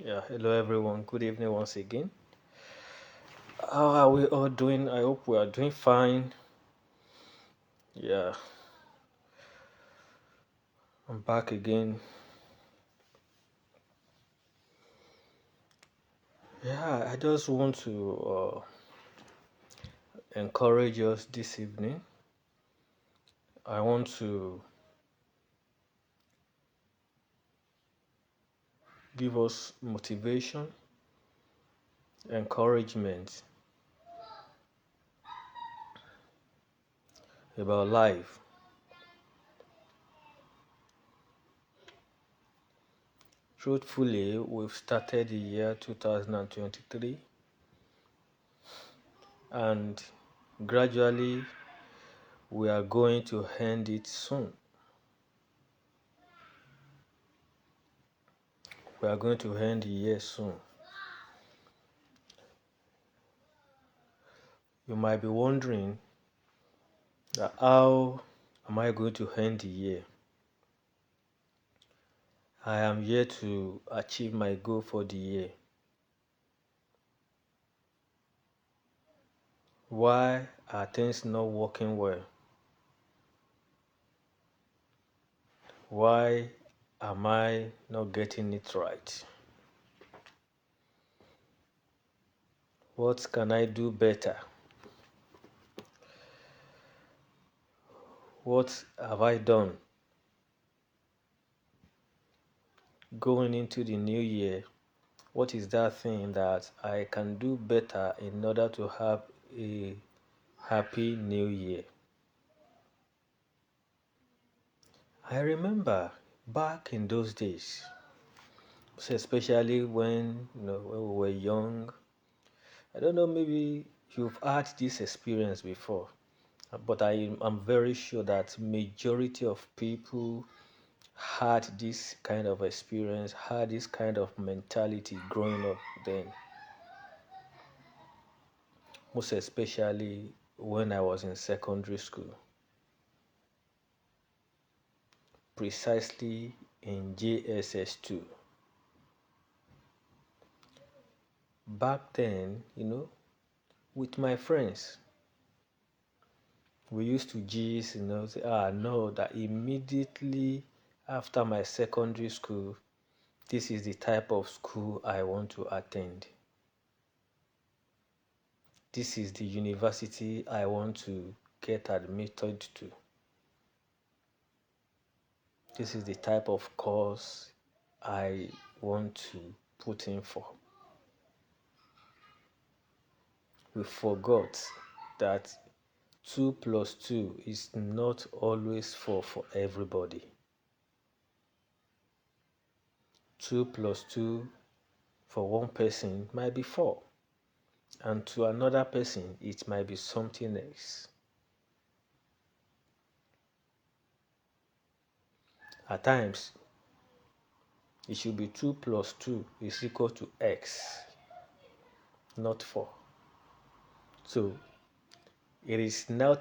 Yeah, hello everyone. Good evening once again. How are we all doing? I hope we are doing fine. Yeah, I'm back again. Yeah, I just want to encourage us this evening. I want to give us motivation, encouragement about life. Truthfully, we've started the year 2023 and gradually we are going to end it soon. We are going to end the year soon. You might be wondering that how am I going to end the year? I am here to achieve my goal for the year. Why are things not working well? Why am I not getting it right? What can I do better? What have I done going into the new year? What is that thing that I can do better in order to have a happy new year? I remember back in those days, especially when we were young. I don't know, maybe you've had this experience before, but am very sure that majority of people had this kind of experience, had this kind of mentality growing up then, most especially when I was in secondary school, precisely in JSS2. Back then, with my friends, we used to gist, say, no, that immediately after my secondary school, this is the type of school I want to attend. This is the university I want to get admitted to. This is the type of course I want to put in for. We forgot that 2 plus 2 is not always 4 for everybody. 2 plus 2 for one person might be 4, and to another person it might be something else. At times, it should be 2 plus 2 is equal to x, not 4. So it's now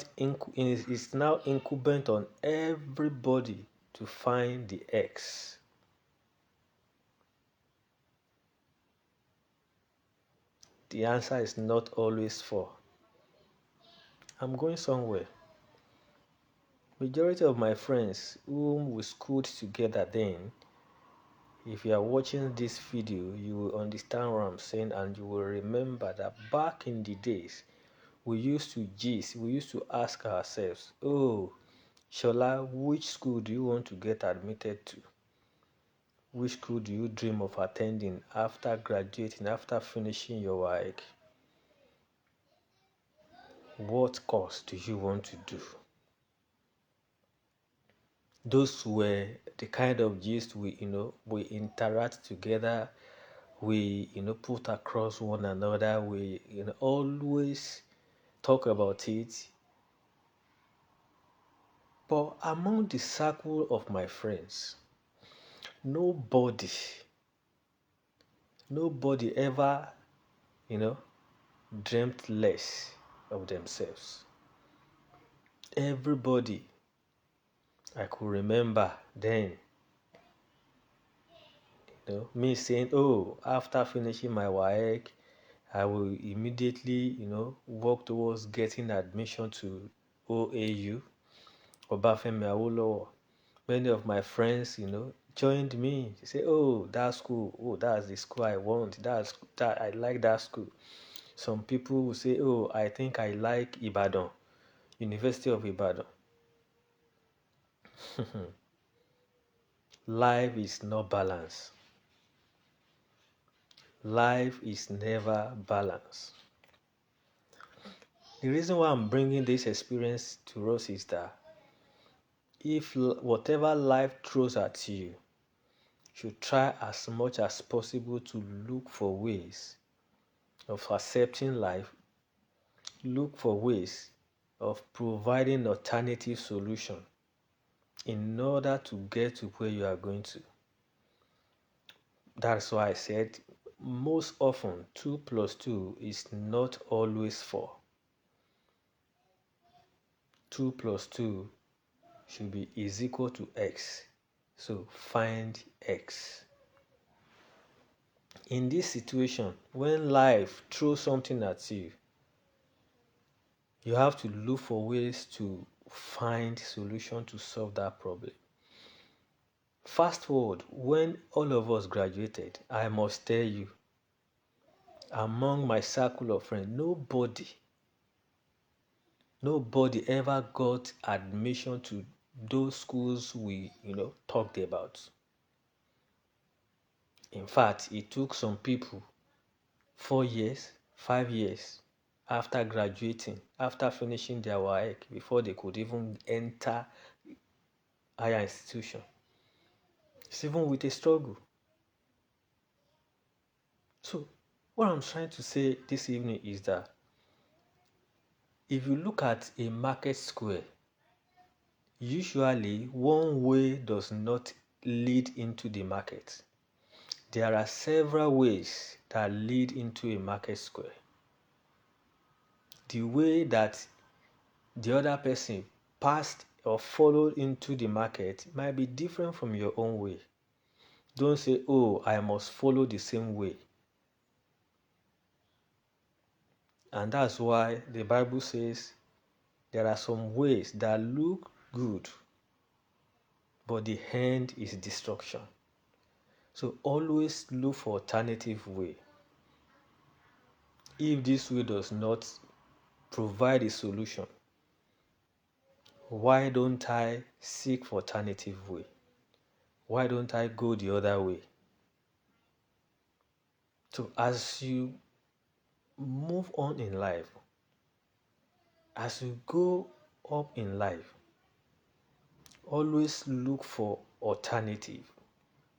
incumbent on everybody to find the x. The answer is not always 4. I'm going somewhere. Majority of my friends whom we schooled together then, if you are watching this video, you will understand what I'm saying, and you will remember that back in the days, we used to gist, we used to ask ourselves, oh, Shola, which school do you want to get admitted to? Which school do you dream of attending after graduating, after finishing your work? What course do you want to do? Those were the kind of gist we interact together, we put across one another, we always talk about it. But among the circle of my friends, nobody ever dreamt less of themselves. Everybody I could remember then, Me saying, oh, after finishing my WAEC, I will immediately, work towards getting admission to OAU, Obafemi Awolowo. Many of my friends, joined me. They say, oh, that school, oh, that's the school I want. That I like that school. Some people will say, oh, I think I like Ibadan, University of Ibadan. Life is not balanced. Life is never balanced. The reason why I'm bringing this experience to us is that if whatever life throws at you, you should try as much as possible to look for ways of accepting life, look for ways of providing alternative solution in order to get to where you are going to. That's why I said most often 2 plus 2 is not always 4. 2 plus 2 should be is equal to x. So find x. In this situation, when life throws something at you, you have to look for ways to find solution to solve that problem. Fast forward, when all of us graduated, I must tell you, among my circle of friends, nobody ever got admission to those schools we, talked about. In fact, it took some people 4 years, 5 years after graduating, after finishing their WAEC, before they could even enter higher institution. It's even with a struggle. So, what I'm trying to say this evening is that if you look at a market square, usually one way does not lead into the market. There are several ways that lead into a market square. The way that the other person passed or followed into the market might be different from your own way. Don't say, oh, I must follow the same way. And that's why the Bible says there are some ways that look good, but the end is destruction. So always look for alternative way. If this way does not provide a solution, why don't I seek for alternative way? Why don't I go the other way? So as you move on in life, as you go up in life, always look for alternative.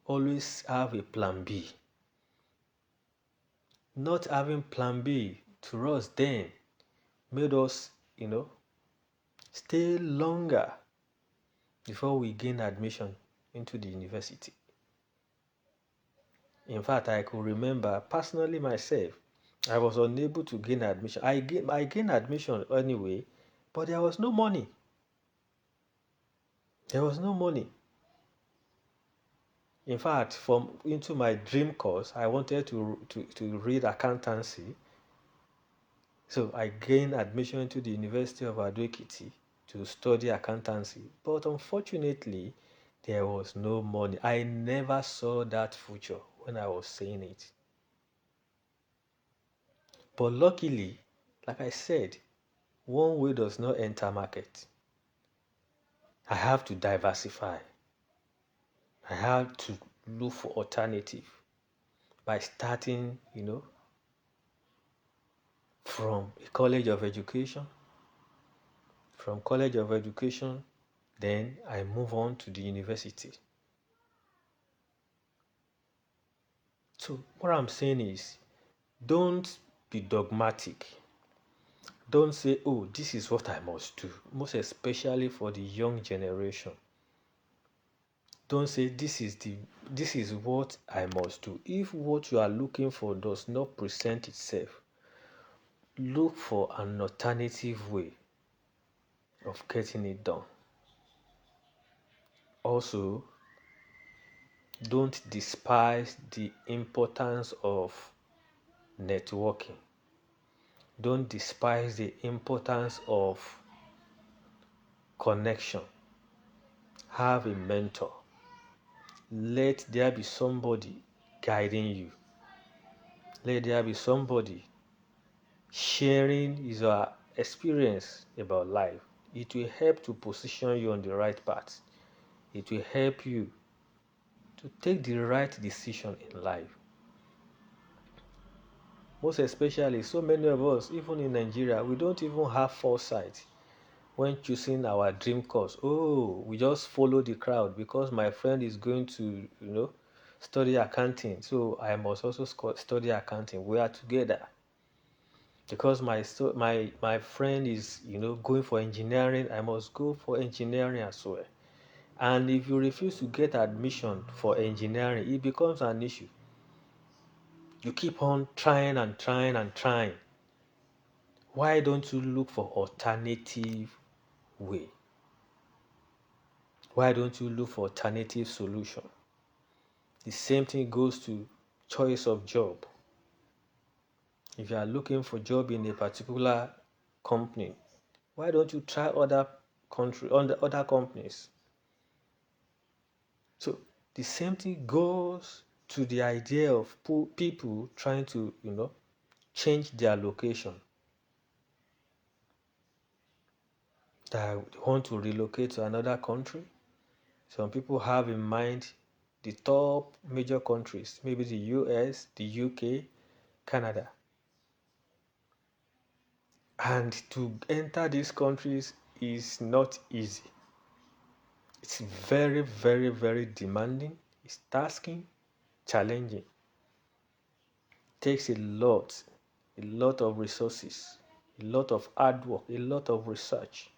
Always have a plan B. Not having plan B to us then made us, stay longer before we gain admission into the university. In fact, I could remember personally myself, I was unable to gain admission. I gained admission anyway, but there was no money. There was no money. In fact, into my dream course, I wanted to read accountancy. So I gained admission into the University of Ado-Ekiti to study accountancy. But unfortunately, there was no money. I never saw that future when I was saying it. But luckily, like I said, one way does not enter market. I have to diversify. I have to look for alternative by starting, from a college of education. From college of education, then I move on to the university. So what I'm saying is, don't be dogmatic. Don't say, oh, this is what I must do, most especially for the young generation. Don't say this is what I must do. If what you are looking for does not present itself, look for an alternative way of getting it done. Also, Don't despise the importance of networking. Don't despise the importance of connection. Have a mentor. Let there be somebody guiding you. Let there be somebody sharing his experience about life. It will help to position you on the right path. It will help you to take the right decision in life. Most especially, so many of us, even in Nigeria, we don't even have foresight when choosing our dream course. Oh, we just follow the crowd because my friend is going to, study accounting. So I must also study accounting. We are together. Because my friend is, going for engineering, I must go for engineering as well. And if you refuse to get admission for engineering, it becomes an issue. You keep on trying and trying and trying. Why don't you look for alternative way? Why don't you look for alternative solution? The same thing goes to choice of job. If you are looking for job in a particular company, why don't you try other other companies? So the same thing goes to the idea of people trying to, change their location. That want to relocate to another country. Some people have in mind the top major countries, maybe the US, the UK, Canada. And to enter these countries is not easy. It's very, very, very demanding. It's tasking, challenging. It takes a lot of resources, a lot of hard work, a lot of research.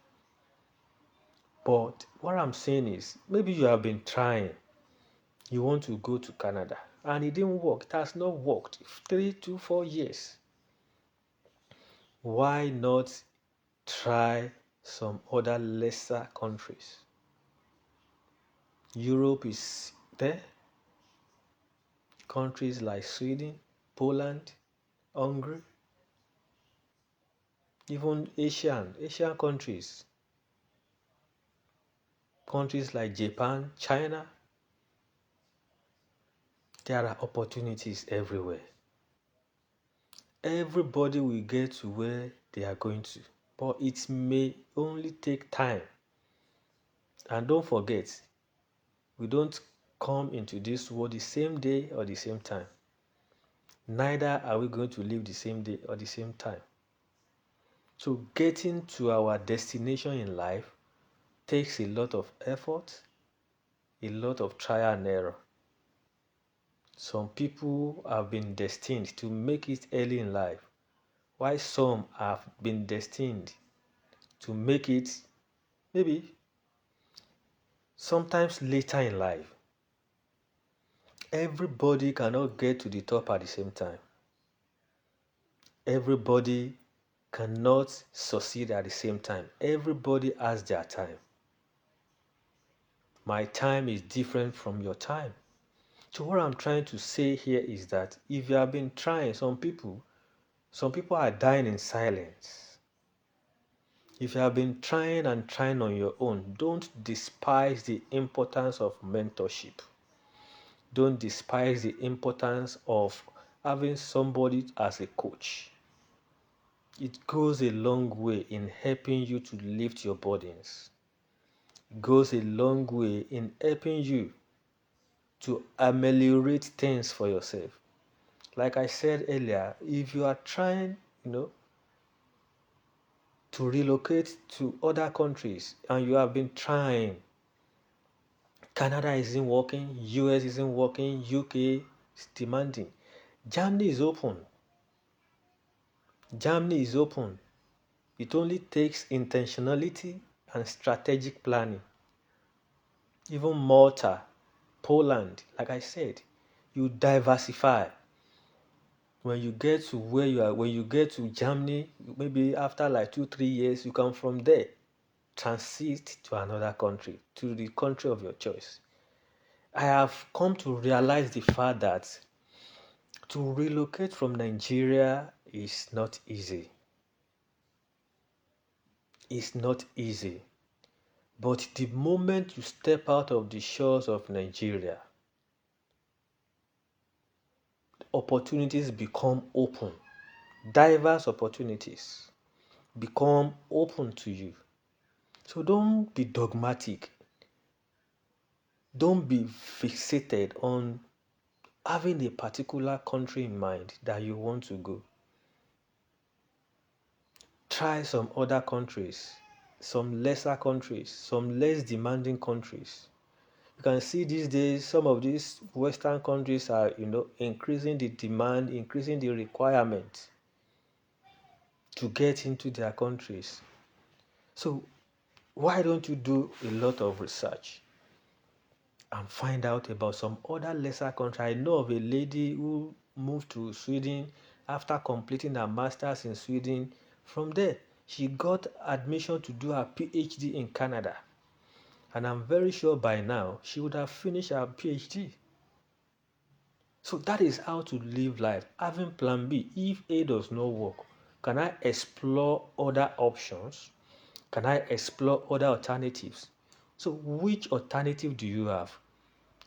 But what I'm saying is, maybe you have been trying. You want to go to Canada and it didn't work. It has not worked. 3 to 4 years. Why not try some other lesser countries? Europe is there. Countries like Sweden, Poland, Hungary, even Asian countries. Countries like Japan, China. There are opportunities everywhere. Everybody will get to where they are going to, but it may only take time. And don't forget, we don't come into this world the same day or the same time. Neither are we going to live the same day or the same time. So getting to our destination in life takes a lot of effort, a lot of trial and error. Some people have been destined to make it early in life, while some have been destined to make it maybe sometimes later in life. Everybody cannot get to the top at the same time. Everybody cannot succeed at the same time. Everybody has their time. My time is different from your time. So what I'm trying to say here is that if you have been trying, some people are dying in silence. If you have been trying and trying on your own, don't despise the importance of mentorship. Don't despise the importance of having somebody as a coach. It goes a long way in helping you to lift your burdens. It goes a long way in helping you to ameliorate things for yourself. Like I said earlier, if you are trying, to relocate to other countries and you have been trying, Canada isn't working, US isn't working, UK is demanding. Germany is open. Germany is open. It only takes intentionality and strategic planning. Even Malta, Poland, like I said, you diversify. When you get to where you are, when you get to Germany, maybe after like 2-3 years, you can from there transit to another country, to the country of your choice. I have come to realize the fact that to relocate from Nigeria is not easy. It's not easy. But the moment you step out of the shores of Nigeria, opportunities become open. Diverse opportunities become open to you. So don't be dogmatic. Don't be fixated on having a particular country in mind that you want to go. Try some other countries, some lesser countries, some less demanding countries. You can see these days some of these Western countries are, increasing the demand, increasing the requirement to get into their countries. So why don't you do a lot of research and find out about some other lesser country? I know of a lady who moved to Sweden after completing her master's in Sweden. From there, she got admission to do her PhD in Canada. And I'm very sure by now she would have finished her PhD. So that is how to live life. Having plan B. If A does not work, can I explore other options? Can I explore other alternatives? So which alternative do you have?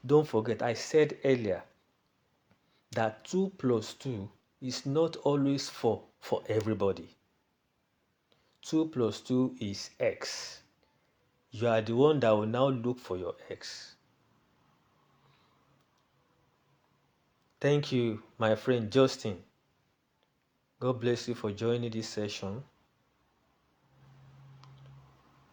Don't forget, I said earlier that 2 plus 2 is not always 4 for everybody. 2 plus 2 is X. You are the one that will now look for your X. Thank you, my friend Justin. God bless you for joining this session.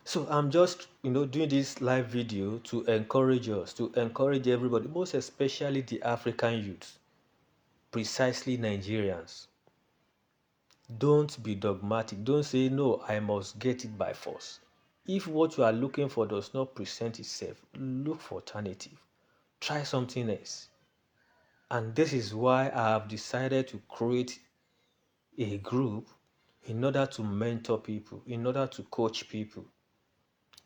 So I'm just, doing this live video to encourage us, to encourage everybody, most especially the African youth, precisely Nigerians. Don't be dogmatic. Don't say, no, I must get it by force. If what you are looking for does not present itself, look for alternative. Try something else. And this is why I have decided to create a group in order to mentor people, in order to coach people.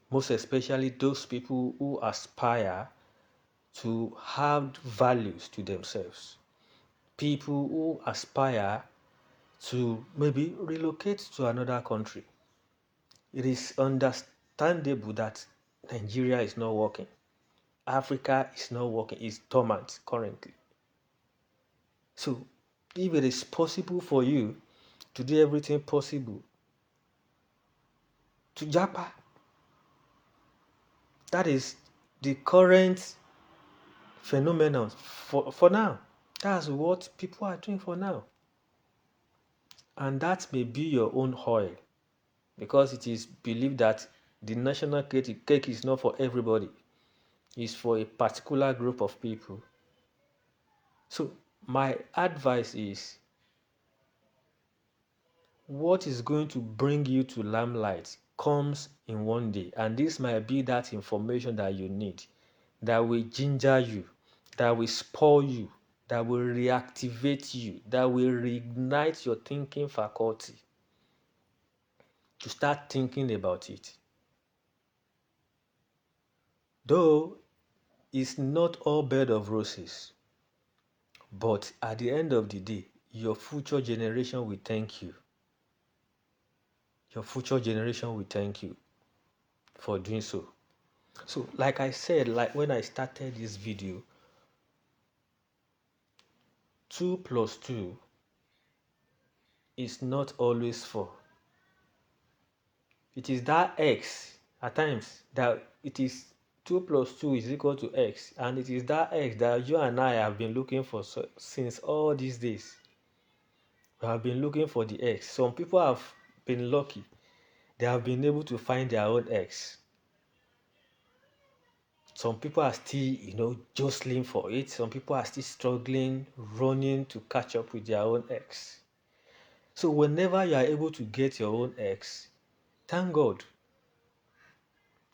Most especially those people who aspire to have values to themselves. People who aspire to maybe relocate to another country. It is understandable that Nigeria is not working. Africa is not working. It's dormant currently. So if it is possible for you to do everything possible to Japa, that is the current phenomenon for now. That's what people are doing for now. And that may be your own oil, because it is believed that the national cake is not for everybody. It's for a particular group of people. So my advice is, what is going to bring you to limelight comes in one day, and this might be that information that you need, that will ginger you, that will spur you, that will reactivate you, that will reignite your thinking faculty to start thinking about it. Though it's not all bed of roses, but at the end of the day, your future generation will thank you. Your future generation will thank you for doing so. So, like I said, like when I started this video, 2 plus 2 is not always 4. It is that X at times that it is 2 plus 2 is equal to X, and it is that X that you and I have been looking for since all these days. We have been looking for the X. Some people have been lucky. They have been able to find their own X. Some people are still, jostling for it. Some people are still struggling, running to catch up with their own X. So whenever you are able to get your own X, thank God.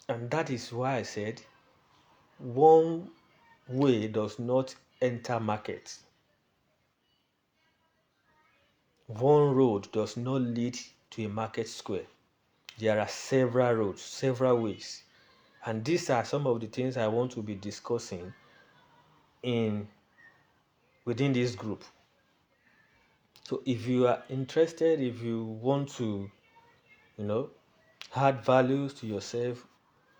And that is why I said, one way does not enter market. One road does not lead to a market square. There are several roads, several ways. And these are some of the things I want to be discussing in within this group. So if you are interested, if you want to, add values to yourself,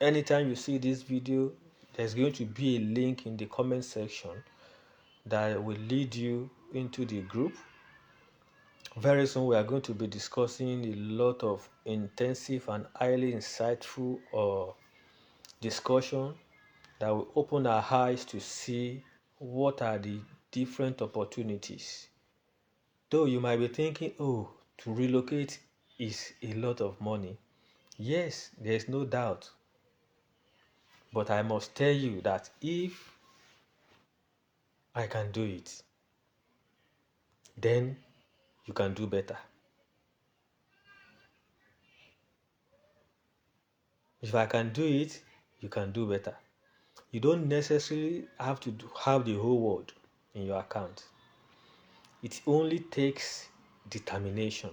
anytime you see this video, there's going to be a link in the comment section that will lead you into the group. Very soon we are going to be discussing a lot of intensive and highly insightful discussion that will open our eyes to see what are the different opportunities. Though you might be thinking, oh, to relocate is a lot of money. Yes, there's no doubt. But I must tell you that if I can do it, then you can do better. If I can do it, you can do better. You don't necessarily have to have the whole world in your account. It only takes determination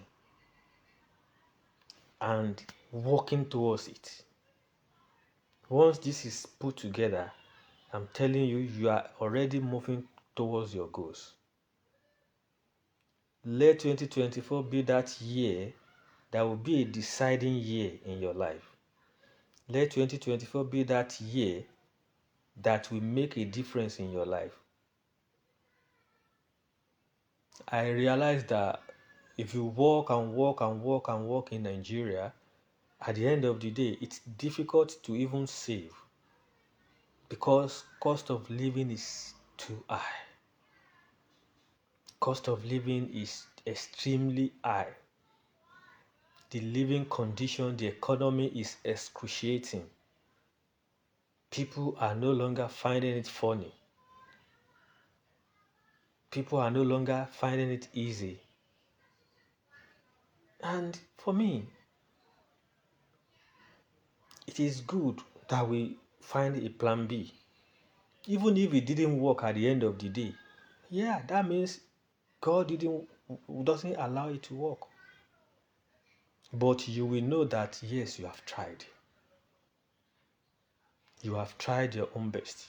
and working towards it. Once this is put together, I'm telling you, you are already moving towards your goals. Let 2024 be that year that will be a deciding year in your life. Let 2024 be that year that will make a difference in your life. I realized that if you work and work and work and work in Nigeria, at the end of the day, it's difficult to even save because cost of living is too high. Cost of living is extremely high. The living condition, the economy is excruciating. People are no longer finding it funny. People are no longer finding it easy. And for me, it is good that we find a plan B. Even if it didn't work at the end of the day, yeah, that means God doesn't allow it to work. But you will know that yes, you have tried. You have tried your own best.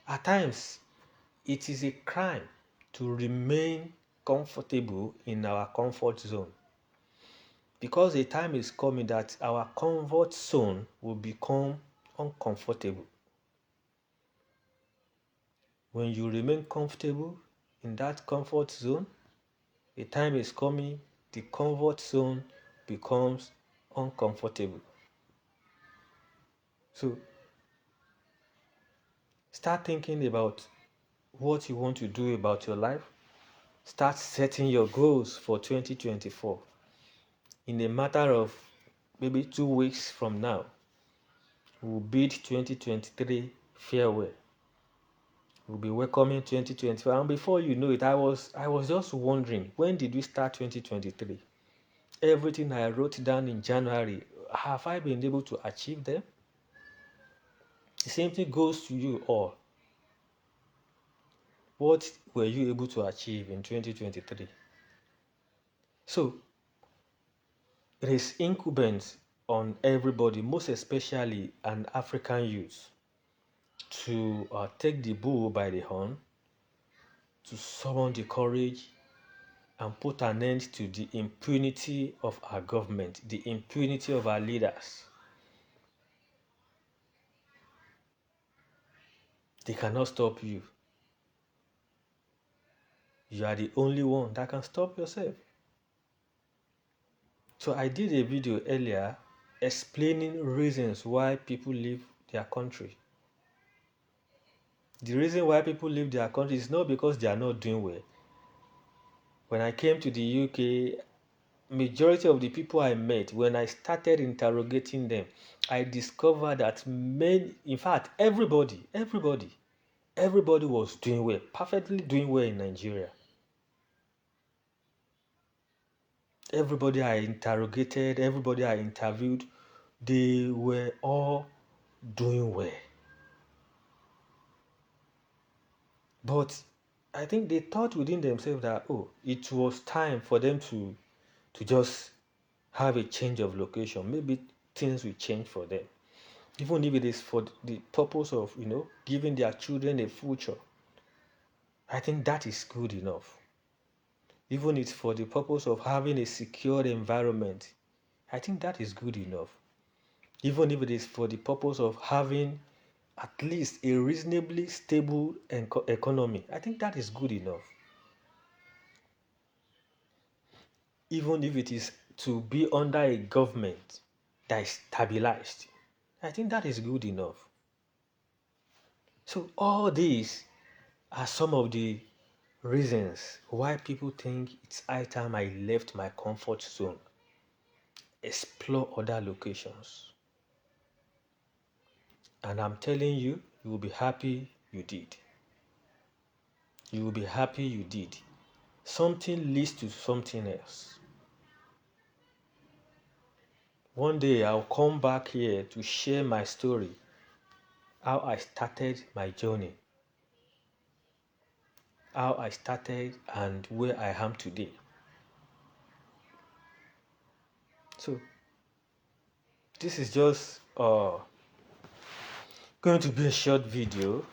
At times, it is a crime to remain comfortable in our comfort zone. Because a time is coming that our comfort zone will become uncomfortable. When you remain comfortable in that comfort zone, a time is coming, the comfort zone becomes uncomfortable. So, start thinking about what you want to do about your life. Start setting your goals for 2024. In a matter of maybe 2 weeks from now, we'll bid 2023 farewell. We'll be welcoming 2024. And before you know it, I was just wondering, when did we start 2023? Everything I wrote down in January, have I been able to achieve them? The same thing goes to you all. What were you able to achieve in 2023? So, it is incumbent on everybody, most especially an African youth, to take the bull by the horn, to summon the courage, and put an end to the impunity of our government, the impunity of our leaders. They cannot stop you. You are the only one that can stop yourself. So I did a video earlier explaining reasons why people leave their country. The reason why people leave their country is not because they are not doing well. When I came to the UK, majority of the people I met, when I started interrogating them, I discovered that in fact, everybody was doing well, perfectly doing well in Nigeria. Everybody I interrogated, everybody I interviewed, they were all doing well. But I think they thought within themselves that, it was time for them to just have a change of location. Maybe things will change for them. even if it is for the purpose of, giving their children a future. I think that is good enough. Even if it's for the purpose of having a secure environment, I think that is good enough. Even if it is for the purpose of having at least a reasonably stable economy, I think that is good enough. Even if it is to be under a government that is stabilized, I think that is good enough. So all these are some of the reasons why people think it's high time I left my comfort zone, explore other locations. And I'm telling you, you will be happy you did. You will be happy you did. Something leads to something else. One day I'll come back here to share my story, how I started my journey, how I started and where I am today. So this is just going to be a short video.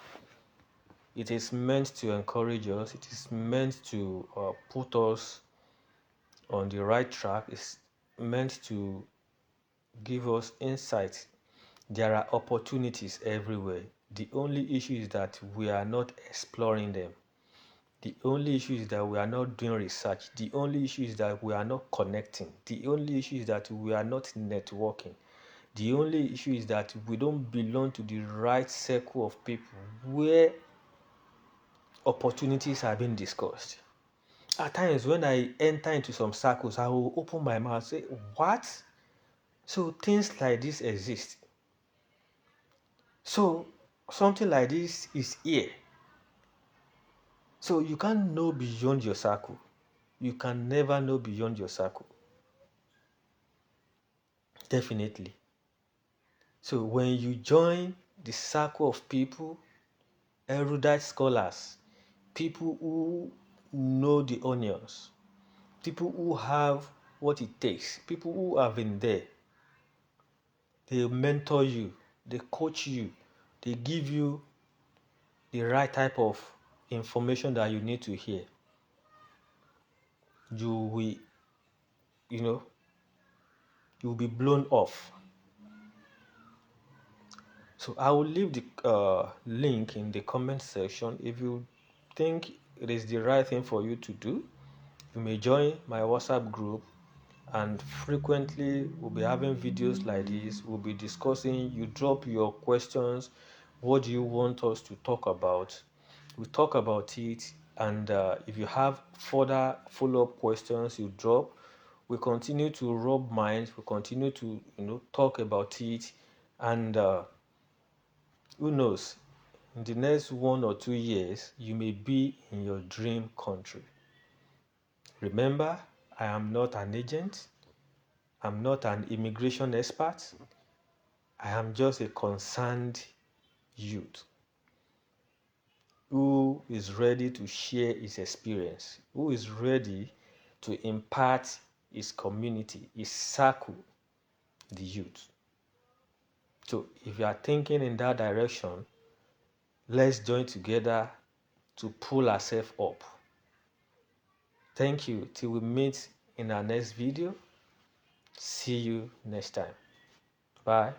It is meant to encourage us. It is meant to put us on the right track. It's meant to give us insight. There are opportunities everywhere. The only issue is that we are not exploring them. The only issue is that we are not doing research. The only issue is that we are not connecting. The only issue is that we are not networking. The only issue is that we don't belong to the right circle of people where opportunities are being discussed. At times when I enter into some circles, I will open my mouth and say, what? So things like this exist. So something like this is here. So you can't know beyond your circle. You can never know beyond your circle. Definitely. So when you join the circle of people, erudite scholars, people who know the onions, people who have what it takes, people who have been there, they mentor you, they coach you, they give you the right type of information that you need to hear. You will, you will be blown off. So I will leave the link in the comment section. If you think it is the right thing for you to do, you may join my WhatsApp group, and frequently we'll be having videos like this. We'll be discussing. You drop your questions. What do you want us to talk about? We talk about it, and if you have further follow-up questions, you drop. We continue to rub minds. We continue to talk about it, and who knows, in the next 1 or 2 years, you may be in your dream country. Remember, I am not an agent. I'm not an immigration expert. I am just a concerned youth who is ready to share his experience, who is ready to impart his community, his circle, the youth. So if you are thinking in that direction, let's join together to pull ourselves up. Thank you. Till we meet in our next video. See you next time. Bye.